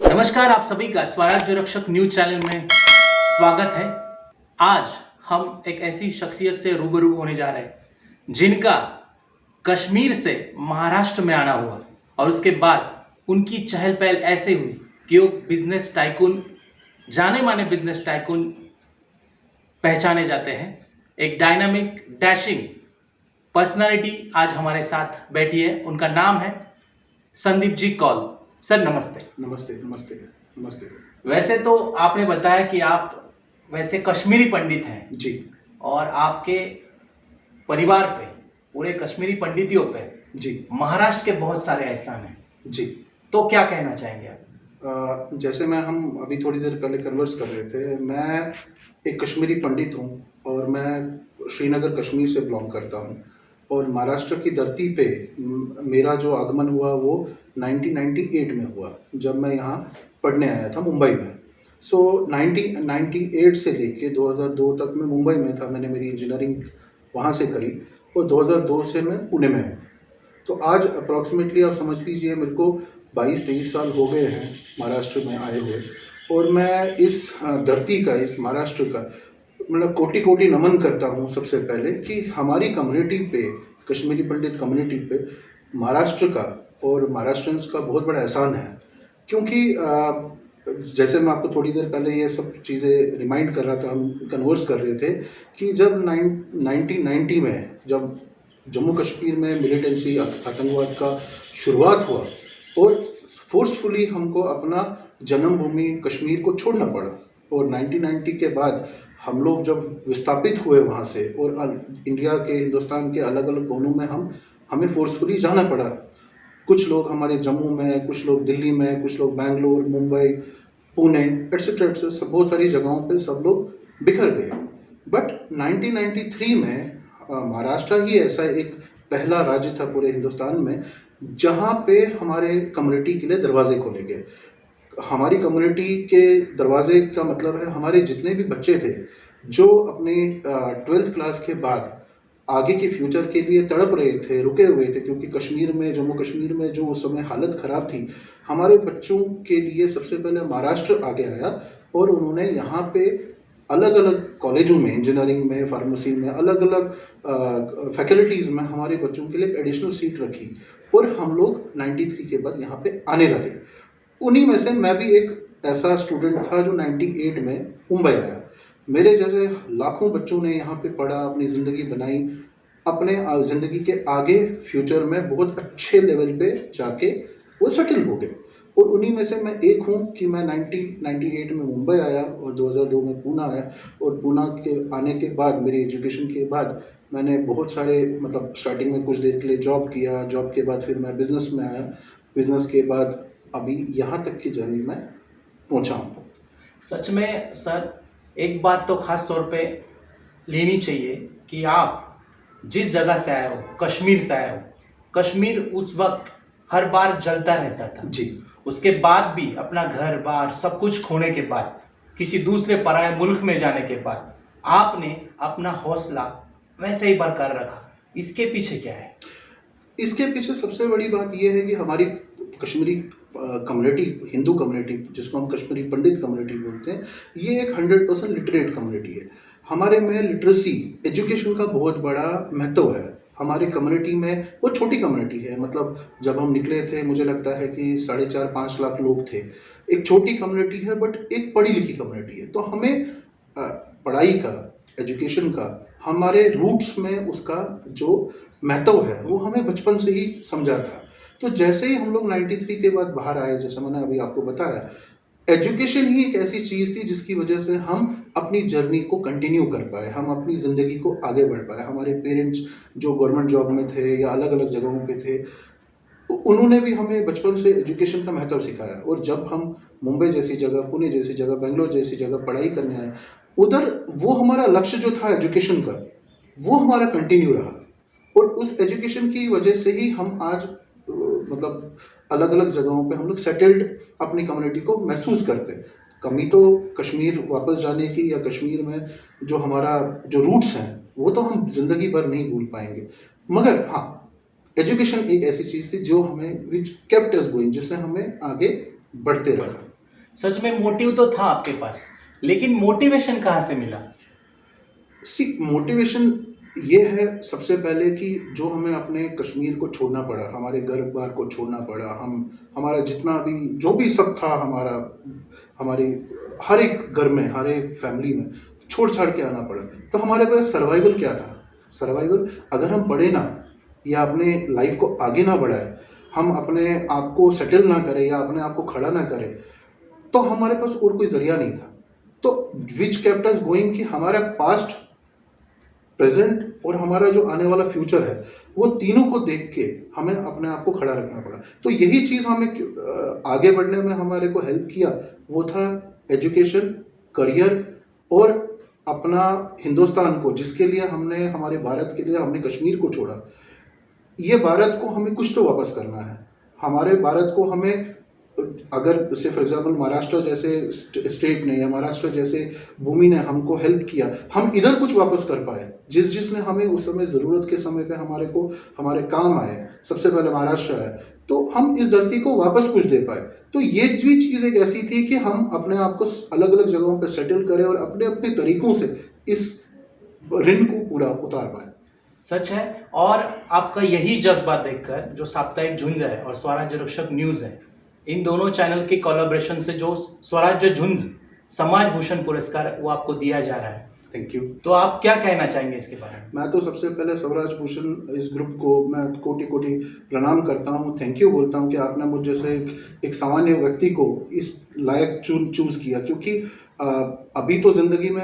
नमस्कार, आप सभी का स्वराज्य रक्षक न्यूज चैनल में स्वागत है। आज हम एक ऐसी शख्सियत से रूबरू होने जा रहे हैं जिनका कश्मीर से महाराष्ट्र में आना हुआ और उसके बाद उनकी चहल पहल ऐसे हुई कि वो बिजनेस टाइकून, जाने माने बिजनेस टाइकून पहचाने जाते हैं। एक डायनामिक डैशिंग पर्सनालिटी आज हमारे साथ बैठी है। उनका नाम है संदीप जी कौल। सर नमस्ते। नमस्ते नमस्ते नमस्ते। वैसे तो आपने बताया कि आप वैसे कश्मीरी पंडित हैं जी और आपके परिवार पे, पूरे कश्मीरी पंडितियों पे जी महाराष्ट्र के बहुत सारे एहसान हैं। जी तो क्या कहना चाहेंगे आप? जैसे हम अभी थोड़ी देर पहले कन्वर्स कर रहे थे, मैं एक कश्मीरी पंडित हूँ और मैं श्रीनगर कश्मीर से बिलोंग करता हूँ और महाराष्ट्र की धरती पे मेरा जो आगमन हुआ वो 1998 में हुआ, जब मैं यहाँ पढ़ने आया था मुंबई में। सो 1998 से लेके 2002 तक मैं मुंबई में था। मैंने मेरी इंजीनियरिंग वहाँ से करी और 2002 से मैं पुणे में हूँ। तो आज अप्रॉक्सीमेटली आप समझ लीजिए मेरे को 22-23 साल हो गए हैं महाराष्ट्र में आए हुए, और मैं इस धरती का, इस महाराष्ट्र का मतलब कोटि कोटि नमन करता हूँ सबसे पहले कि हमारी कम्युनिटी पे, कश्मीरी पंडित कम्युनिटी पे महाराष्ट्र का और महाराष्ट्रियंस का बहुत बड़ा एहसान है। क्योंकि जैसे मैं आपको थोड़ी देर पहले ये सब चीज़ें रिमाइंड कर रहा था, हम कन्वर्स कर रहे थे कि जब 1990 में जब जम्मू कश्मीर में मिलिटेंसी आतंकवाद का शुरुआत हुआ और फोर्सफुली हमको अपना जन्मभूमि कश्मीर को छोड़ना पड़ा, और 1990 के बाद हम लोग जब विस्थापित हुए वहाँ से और इंडिया के, हिंदुस्तान के अलग अलग कोनों में हमें फोर्सफुली जाना पड़ा। कुछ लोग हमारे जम्मू में, कुछ लोग दिल्ली में, कुछ लोग बेंगलोर, मुंबई, पुणे एट्सेट्रा एट्सेट्रा, बहुत सारी जगहों पे सब लोग बिखर गए। बट 1993 में महाराष्ट्र ही ऐसा एक पहला राज्य था पूरे हिंदुस्तान में जहाँ पे हमारे कम्युनिटी के लिए दरवाजे खोले गए। हमारी कम्युनिटी के दरवाजे का मतलब है हमारे जितने भी बच्चे थे जो अपने 12th क्लास के बाद आगे के फ्यूचर के लिए तड़प रहे थे, रुके हुए थे, क्योंकि कश्मीर में, जम्मू कश्मीर में जो उस समय हालत ख़राब थी, हमारे बच्चों के लिए सबसे पहले महाराष्ट्र आगे आया और उन्होंने यहाँ पे अलग अलग कॉलेजों में, इंजीनियरिंग में, फार्मेसी में, अलग अलग फैकल्टीज़ में हमारे बच्चों के लिए एक एडिशनल सीट रखी और हम लोग 93 के बाद यहाँ पे आने लगे। उन्हीं में से मैं भी एक ऐसा स्टूडेंट था जो 98 में मुंबई आया। मेरे जैसे लाखों बच्चों ने यहाँ पे पढ़ा, अपनी ज़िंदगी बनाई, अपने ज़िंदगी के आगे फ्यूचर में बहुत अच्छे लेवल पे जाके वो सेटल हो गए, और उन्हीं में से मैं एक हूँ कि मैं 1998 में मुंबई आया और 2002 में पूना आया, और पूना के आने के बाद, मेरी एजुकेशन के बाद, मैंने बहुत सारे, मतलब स्टार्टिंग में कुछ देर के लिए जॉब किया, जॉब के बाद फिर मैं बिज़नेस में आया, बिज़नेस के बाद अभी यहाँ तक की जर्नी में पहुँचा हूँ। सच में सर, एक बात तो खास तौर पे लेनी चाहिए कि आप जिस जगह से आए हो, कश्मीर से आए हो, कश्मीर उस वक्त हर बार जलता रहता था जी। उसके बाद भी अपना घर बार सब कुछ खोने के बाद, किसी दूसरे पराये मुल्क में जाने के बाद, आपने अपना हौसला वैसे ही बरकरार रखा। इसके पीछे क्या है? इसके पीछे सबसे बड़ी बात यह है कि हमारी कश्मीरी कम्युनिटी, हिंदू कम्युनिटी, जिसको हम कश्मीरी पंडित कम्युनिटी बोलते हैं, ये एक 100% लिटरेट कम्युनिटी है। हमारे में लिटरेसी, एजुकेशन का बहुत बड़ा महत्व है। हमारी कम्युनिटी में, वो छोटी कम्युनिटी है, मतलब जब हम निकले थे मुझे लगता है कि 4.5-5 लाख लोग थे। एक छोटी कम्युनिटी है बट एक पढ़ी लिखी कम्युनिटी है। तो हमें पढ़ाई का, एजुकेशन का, हमारे रूट्स में उसका जो महत्व है वो हमें बचपन से ही समझा था। तो जैसे ही हम लोग 93 के बाद बाहर आए, जैसे मैंने अभी आपको बताया, एजुकेशन ही एक ऐसी चीज़ थी जिसकी वजह से हम अपनी जर्नी को कंटिन्यू कर पाए, हम अपनी ज़िंदगी को आगे बढ़ पाए। हमारे पेरेंट्स जो गवर्नमेंट जॉब में थे या अलग अलग जगहों पे थे, उन्होंने भी हमें बचपन से एजुकेशन का महत्व सिखाया। और जब हम मुंबई जैसी जगह, पुणे जैसी जगह, बेंगलोर जैसी जगह पढ़ाई करने आए, उधर वो हमारा लक्ष्य जो था एजुकेशन का, वो हमारा कंटिन्यू रहा, और उस एजुकेशन की वजह से ही हम आज मतलब अलग अलग जगहों पे हम लोग सेटल्ड अपनी कम्युनिटी को महसूस करते हैं। कमी तो कश्मीर वापस जाने की, या कश्मीर में जो हमारा जो रूट्स हैं वो तो हम ज़िंदगी भर नहीं भूल पाएंगे, मगर हाँ, एजुकेशन एक ऐसी चीज़ थी जो हमें, विच केप्ट अस गोइंग, जिसने हमें आगे बढ़ते रखा। सच में मोटिव तो था आपके पास, लेकिन मोटिवेशन कहाँ से मिला? मोटिवेशन ये है सबसे पहले कि जो हमें अपने कश्मीर को छोड़ना पड़ा, हमारे घर बार को छोड़ना पड़ा, हमारा जितना भी जो भी सब था हमारा, हमारे हर एक घर में, हर एक फैमिली में छोड़ छाड़ के आना पड़ा। तो हमारे पास सर्वाइवल क्या था? सर्वाइवल, अगर हम पढ़े ना या अपने लाइफ को आगे ना बढ़ाए, हम अपने आप को सेटल ना करें या अपने आप को खड़ा ना करें, तो हमारे पास और कोई जरिया नहीं था। तो विच केप्ट अस गोइंग, कि हमारा पास्ट, प्रेजेंट और हमारा जो आने वाला फ्यूचर है, वो तीनों को देख के हमें अपने आप को खड़ा रखना पड़ा। तो यही चीज़ हमें आगे बढ़ने में हमारे को हेल्प किया, वो था एजुकेशन, करियर और अपना हिंदुस्तान को, जिसके लिए हमने, हमारे भारत के लिए हमने कश्मीर को छोड़ा। ये भारत को हमें कुछ तो वापस करना है। हमारे भारत को हमें, अगर से फॉर एग्जांपल महाराष्ट्र जैसे स्टेट ने या महाराष्ट्र जैसे भूमि ने हमको हेल्प किया, हम इधर कुछ वापस कर पाए, जिसने हमें उस समय ज़रूरत के समय पे हमारे काम आए, सबसे पहले महाराष्ट्र आए, तो हम इस धरती को वापस कुछ दे पाए। तो ये भी चीज़ एक ऐसी थी कि हम अपने आप को अलग अलग जगहों पर सेटल करें और अपने अपने तरीक़ों से इस ऋण को पूरा उतार पाए। सच है। और आपका यही जज्बा देखकर जो साप्ताहिक झुंझ है और स्वराज्य रक्षक न्यूज़ है, इन दोनों चैनल के कोलैबोरेशन से जो स्वराज्य झुंझ समाज भूषण पुरस्कार वो आपको दिया जा रहा है। Thank you. तो आप क्या कहना चाहेंगे इसके बारे में? मैं तो सबसे पहले स्वराज भूषण इस ग्रुप को मैं कोटि कोटि प्रणाम करता हूँ, थैंक यू बोलता हूँ कि आपने मुझ जैसे एक सामान्य व्यक्ति को इस लायक चूज़ किया। क्योंकि अभी तो ज़िंदगी में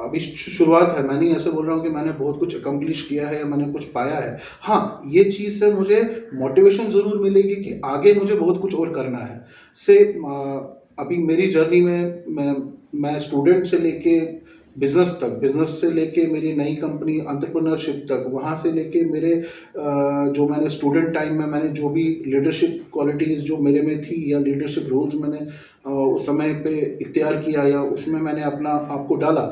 अभी शुरुआत है, मैं नहीं ऐसे बोल रहा हूँ कि मैंने बहुत कुछ अकम्प्लिश किया है या मैंने कुछ पाया है। हाँ, ये चीज़ से मुझे मोटिवेशन ज़रूर मिलेगी कि आगे मुझे बहुत कुछ और करना है। अभी मेरी जर्नी में मैं स्टूडेंट से लेके बिज़नेस से लेके मेरी नई कंपनी एंटरप्रेन्योरशिप तक, वहाँ से लेके मेरे जो मैंने स्टूडेंट टाइम में मैंने जो भी लीडरशिप क्वालिटीज़ जो मेरे में थी या लीडरशिप रोल्स मैंने उस समय पे इख्तियार किया या उसमें मैंने अपना आप को डाला,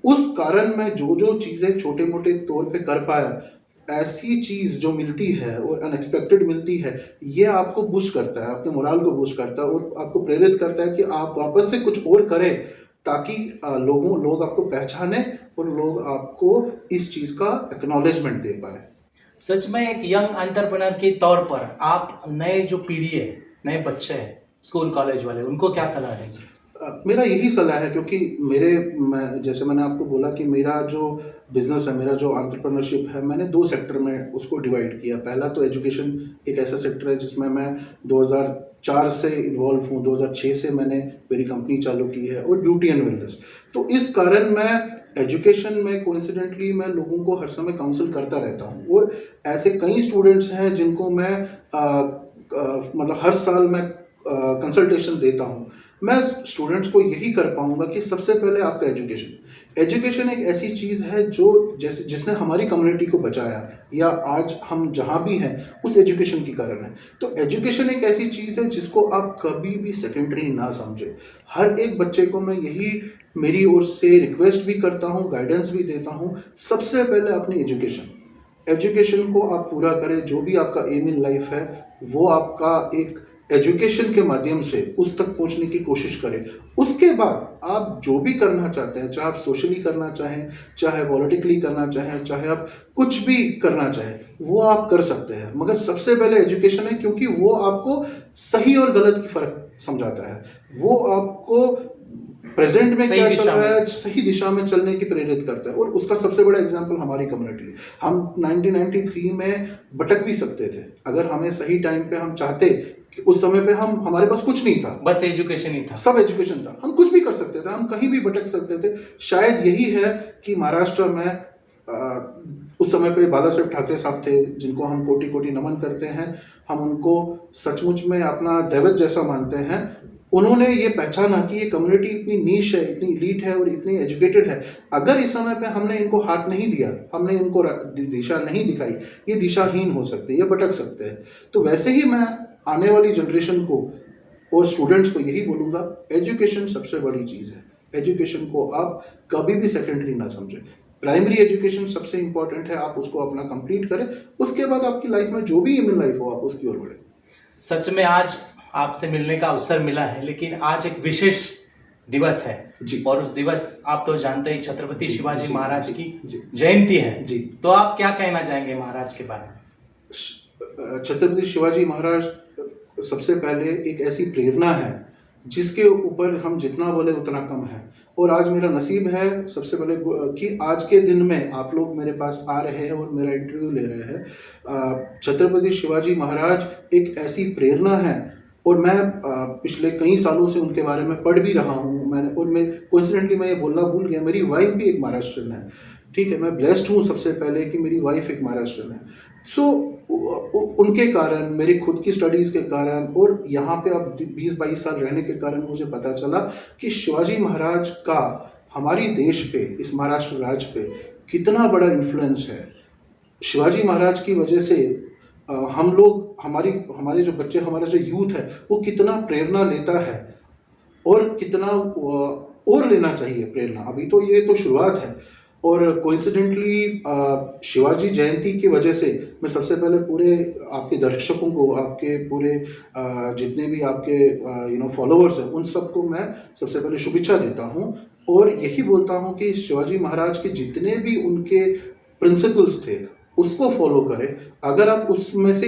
उस कारण मैं जो चीज़ें छोटे मोटे तौर पे कर पाया, ऐसी चीज़ जो मिलती है और अनएक्सपेक्टेड मिलती है, ये आपको बूस्ट करता है, आपके मोराल को बूस्ट करता है और आपको प्रेरित करता है कि आप वापस से कुछ और करें, ताकि लोग आपको पहचाने और लोग आपको इस चीज़ का एक्नॉलेजमेंट दे पाए। सच में एक यंग एंटरप्रेन्योर के तौर पर आप नए जो पीढ़ी है, नए बच्चे हैं, स्कूल कॉलेज वाले, उनको क्या सलाह देंगे? मेरा यही सलाह है, क्योंकि जैसे मैंने आपको बोला कि मेरा जो बिज़नेस है, मेरा जो एंटरप्रेन्योरशिप है, मैंने 2 सेक्टर में उसको डिवाइड किया। पहला तो एजुकेशन एक ऐसा सेक्टर है जिसमें मैं 2004 से इन्वॉल्व हूँ, 2006 से मैंने मेरी कंपनी चालू की है, और ब्यूटी एंड वेलनेस। तो इस कारण मैं एजुकेशन में कोइंसिडेंटली मैं लोगों को हर समय काउंसिल करता रहता हूँ, और ऐसे कई स्टूडेंट्स हैं जिनको मैं मतलब हर साल मैं कंसल्टेशन देता हूँ। मैं स्टूडेंट्स को यही कर पाऊँगा कि सबसे पहले आपका एजुकेशन एक ऐसी चीज़ है जो जिसने हमारी कम्युनिटी को बचाया, या आज हम जहाँ भी हैं उस एजुकेशन के कारण है। तो एजुकेशन एक ऐसी चीज़ है जिसको आप कभी भी सेकेंडरी ना समझें। हर एक बच्चे को मैं यही मेरी ओर से रिक्वेस्ट भी करता हूँ, गाइडेंस भी देता हूँ, सबसे पहले अपनी एजुकेशन को आप पूरा करें। जो भी आपका एम इन लाइफ है, वो आपका एक एजुकेशन के माध्यम से उस तक पहुंचने की कोशिश करें। उसके बाद आप जो भी करना चाहते हैं, चाहे आप सोशली करना चाहें, चाहे पॉलिटिकली करना चाहें, चाहे आप कुछ भी करना चाहें, वो आप कर सकते हैं। मगर सबसे पहले एजुकेशन है, क्योंकि वो आपको सही और गलत की फ़र्क समझाता है। वो आपको प्रेजेंट में क्या चल रहा है, सही दिशा में चलने की प्रेरित करता है। और उसका सबसे बड़ा एग्जांपल हमारी कम्युनिटी है। हम 1993 में भटक भी सकते थे, अगर हमें सही टाइम पे हम चाहते कि उस समय पे हमारे पास कुछ नहीं था, बस एजुकेशन ही था, सब एजुकेशन था, हम कुछ भी कर सकते थे, हम कहीं भी भटक सकते थे। शायद यही है कि महाराष्ट्र में उस समय पे बाला साहेब ठाकरे साहब थे, जिनको हम कोटि कोटि नमन करते हैं। हम उनको सचमुच में अपना दैवत जैसा मानते हैं। उन्होंने ये पहचाना कि ये कम्युनिटी इतनी नीश है, इतनी एलीट है और इतनी एजुकेटेड है। अगर इस समय पे हमने इनको हाथ नहीं दिया, हमने इनको दिशा नहीं दिखाई, ये दिशाहीन हो सकते हैं, ये भटक सकते हैं। तो वैसे ही मैं आने वाली जनरेशन को और स्टूडेंट्स को यही बोलूँगा, एजुकेशन सबसे बड़ी चीज़ है। एजुकेशन को आप कभी भी सेकेंडरी ना समझें। प्राइमरी एजुकेशन सबसे इंपॉर्टेंट है, आप उसको अपना कंप्लीट करें। उसके बाद आपकी लाइफ में जो भी एम इन लाइफ हो, आप उसकी ओर बढ़ें। सच में आज आपसे मिलने का अवसर मिला है, लेकिन आज एक विशेष दिवस है जी। और उस दिवस आप तो जानते ही छत्रपति जी, शिवाजी जी, महाराज जी, की जी। जयंती है। जी। तो आप क्या कहना चाहेंगे महाराज के बारे में? छत्रपति शिवाजी महाराज सबसे पहले एक ऐसी प्रेरणा है जिसके ऊपर हम जितना बोले उतना कम है। और आज मेरा नसीब है सबसे पहले कि आज के दिन में आप लोग मेरे पास आ रहे हैं और मेरा इंटरव्यू ले रहे हैं। छत्रपति शिवाजी महाराज एक ऐसी प्रेरणा है और मैं पिछले कई सालों से उनके बारे में पढ़ भी रहा हूँ। मैं कोइंसिडेंटली मैं ये बोलना भूल गया, मेरी वाइफ भी एक महाराष्ट्रियन है। ठीक है, मैं ब्लेस्ड हूँ सबसे पहले कि मेरी वाइफ एक महाराष्ट्रियन है। सो उनके कारण, मेरी खुद की स्टडीज़ के कारण और यहाँ पे अब 20-22 साल रहने के कारण मुझे पता चला कि शिवाजी महाराज का हमारी देश पे, इस महाराष्ट्र राज्य पे कितना बड़ा इन्फ्लुएंस है। शिवाजी महाराज की वजह से हम लोग, हमारे जो बच्चे, हमारा जो यूथ है वो कितना प्रेरणा लेता है और कितना और लेना चाहिए प्रेरणा। अभी तो ये तो शुरुआत है। और कोइंसिडेंटली शिवाजी जयंती की वजह से मैं सबसे पहले पूरे आपके दर्शकों को, आपके पूरे जितने भी आपके फॉलोअर्स हैं, उन सबको मैं सबसे पहले शुभेच्छा देता हूं और यही बोलता हूं कि शिवाजी महाराज के जितने भी उनके प्रिंसिपल्स थे उसको फॉलो करें। अगर आप उसमें से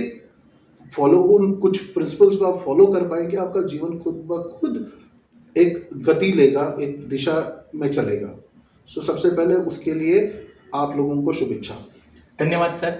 उन कुछ प्रिंसिपल्स को आप फॉलो कर पाएंगे, आपका जीवन खुद ब खुद एक गति लेगा, एक दिशा में चलेगा। सबसे पहले उसके लिए आप लोगों को शुभेच्छा। धन्यवाद सर।